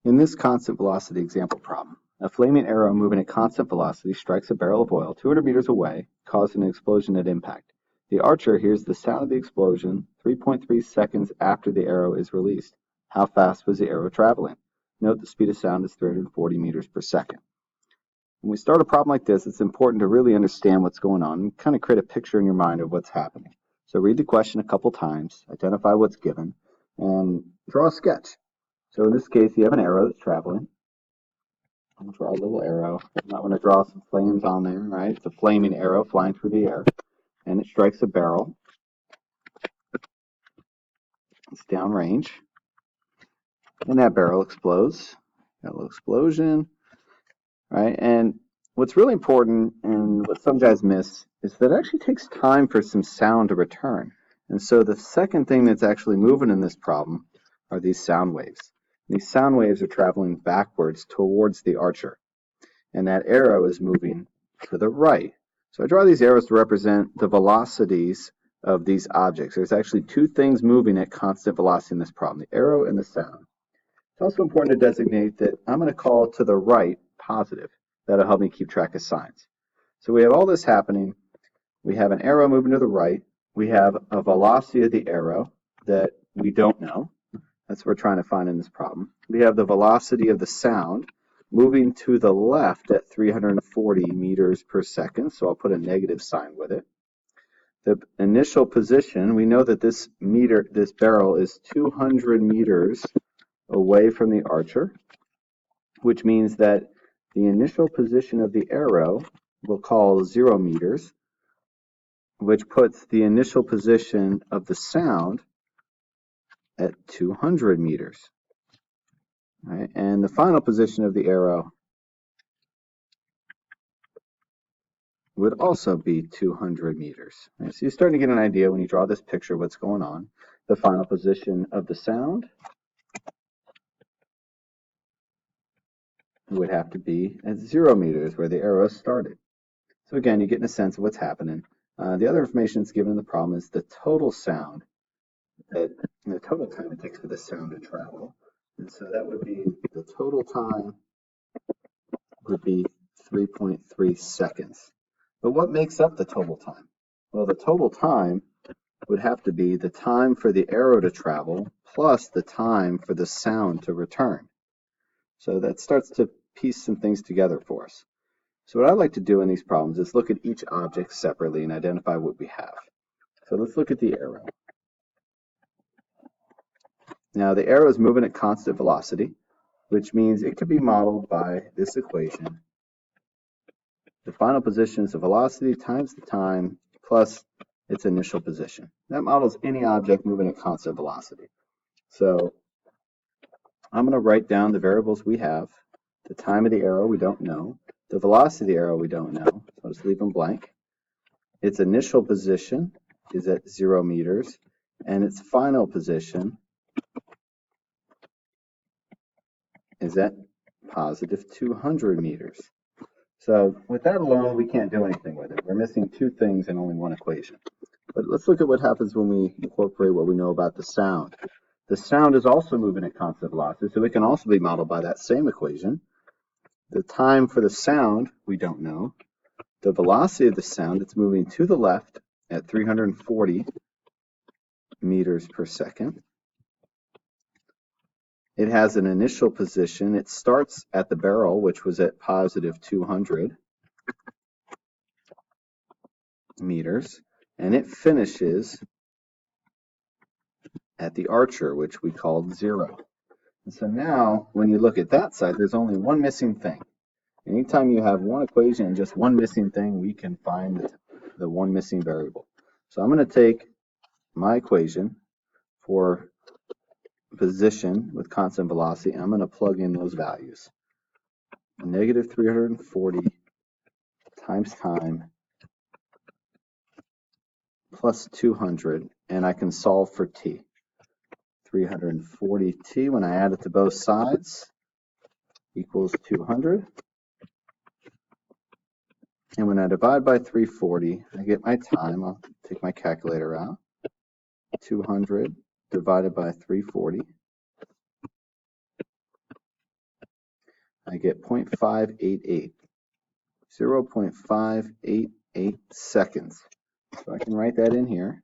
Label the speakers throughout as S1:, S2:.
S1: In this constant velocity example problem, a flaming arrow moving at constant velocity strikes a barrel of oil 200 meters away, causing an explosion at impact. The archer hears the sound of the explosion 3.3 seconds after the arrow is released. How fast was the arrow traveling? Note the speed of sound is 340 meters per second. When we start a problem like this, it's important to really understand what's going on and kind of create a picture in your mind of what's happening. So read the question a couple times, identify what's given, and draw a sketch. So in this case, you have an arrow that's traveling. I'm going to draw a little arrow. I'm not going to draw some flames on there, right? It's a flaming arrow flying through the air, and it strikes a barrel. It's downrange, and that barrel explodes. Got a little explosion, right? And what's really important, and what some guys miss, is that it actually takes time for some sound to return. And so the second thing that's actually moving in this problem are these sound waves. These sound waves are traveling backwards towards the archer, and that arrow is moving to the right. So I draw these arrows to represent the velocities of these objects. There's actually two things moving at constant velocity in this problem, the arrow and the sound. It's also important to designate that I'm going to call to the right positive. That'll help me keep track of signs. So we have all this happening. We have an arrow moving to the right. We have a velocity of the arrow that we don't know. That's what we're trying to find in this problem. We have the velocity of the sound moving to the left at 340 meters per second, so I'll put a negative sign with it. The initial position, we know that this barrel is 200 meters away from the archer, which means that the initial position of the arrow we'll call 0 meters, which puts the initial position of the sound at 200 meters. Right? And the final position of the arrow would also be 200 meters. Right? So you're starting to get an idea when you draw this picture what's going on. The final position of the sound would have to be at 0 meters where the arrow started. So again, you're getting a sense of what's happening. The other information that's given in the problem is the total sound, the total time it takes for the sound to travel. And so that would be the total time would be 3.3 seconds. But what makes up the total time? Well, the total time would have to be the time for the arrow to travel plus the time for the sound to return. So that starts to piece some things together for us. So what I like to do in these problems is look at each object separately and identify what we have. So let's look at the arrow. Now the arrow is moving at constant velocity, which means it could be modeled by this equation. The final position is the velocity times the time plus its initial position. That models any object moving at constant velocity. So I'm going to write down the variables we have. The time of the arrow we don't know. The velocity of the arrow we don't know. So I'll just leave them blank. Its initial position is at 0 meters, and its final position is at positive 200 meters. So with that alone, we can't do anything with it. We're missing two things in only one equation. But let's look at what happens when we incorporate what we know about the sound. The sound is also moving at constant velocity, so it can also be modeled by that same equation. The time for the sound, we don't know. The velocity of the sound, it's moving to the left at 340 meters per second. It has an initial position. It starts at the barrel, which was at positive 200 meters, and it finishes at the archer, which we called 0. And so now, when you look at that side, there's only one missing thing. Anytime you have one equation and just one missing thing, we can find the one missing variable. So I'm going to take my equation for position with constant velocity, and I'm going to plug in those values. Negative 340 times time plus 200, and I can solve for t. 340t, when I add it to both sides, equals 200. And when I divide by 340, I get my time. I'll take my calculator out. 200 divided by 340 I get 0.588. 0.588 seconds. So I can write that in here.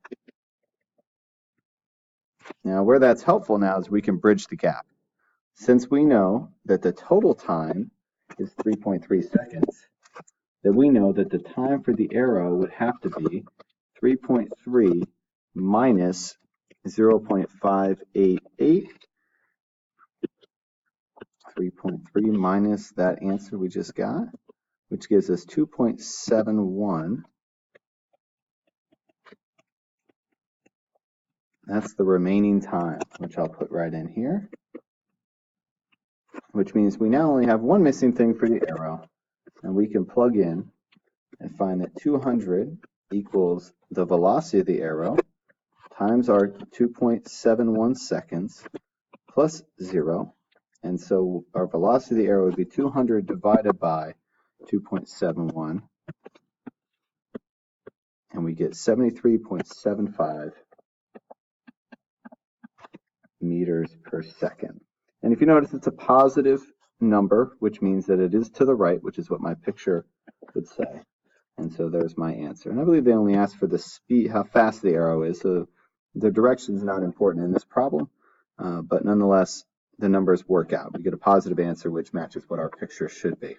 S1: Now, where that's helpful now is we can bridge the gap. Since we know that the total time is 3.3 seconds, then we know that the time for the arrow would have to be 3.3 minus 0.588. 3.3 minus that answer we just got, which gives us 2.71. That's the remaining time, which I'll put right in here, which means we now only have one missing thing for the arrow, and we can plug in and find that 200 equals the velocity of the arrow times our 2.71 seconds plus 0. And so our velocity of the arrow would be 200 divided by 2.71, and we get 73.75 meters per second. And if you notice, it's a positive number, which means that it is to the right, which is what my picture would say. And so there's my answer. And I believe they only asked for the speed, how fast the arrow is. So the direction is not important in this problem, but nonetheless, the numbers work out. We get a positive answer, which matches what our picture should be.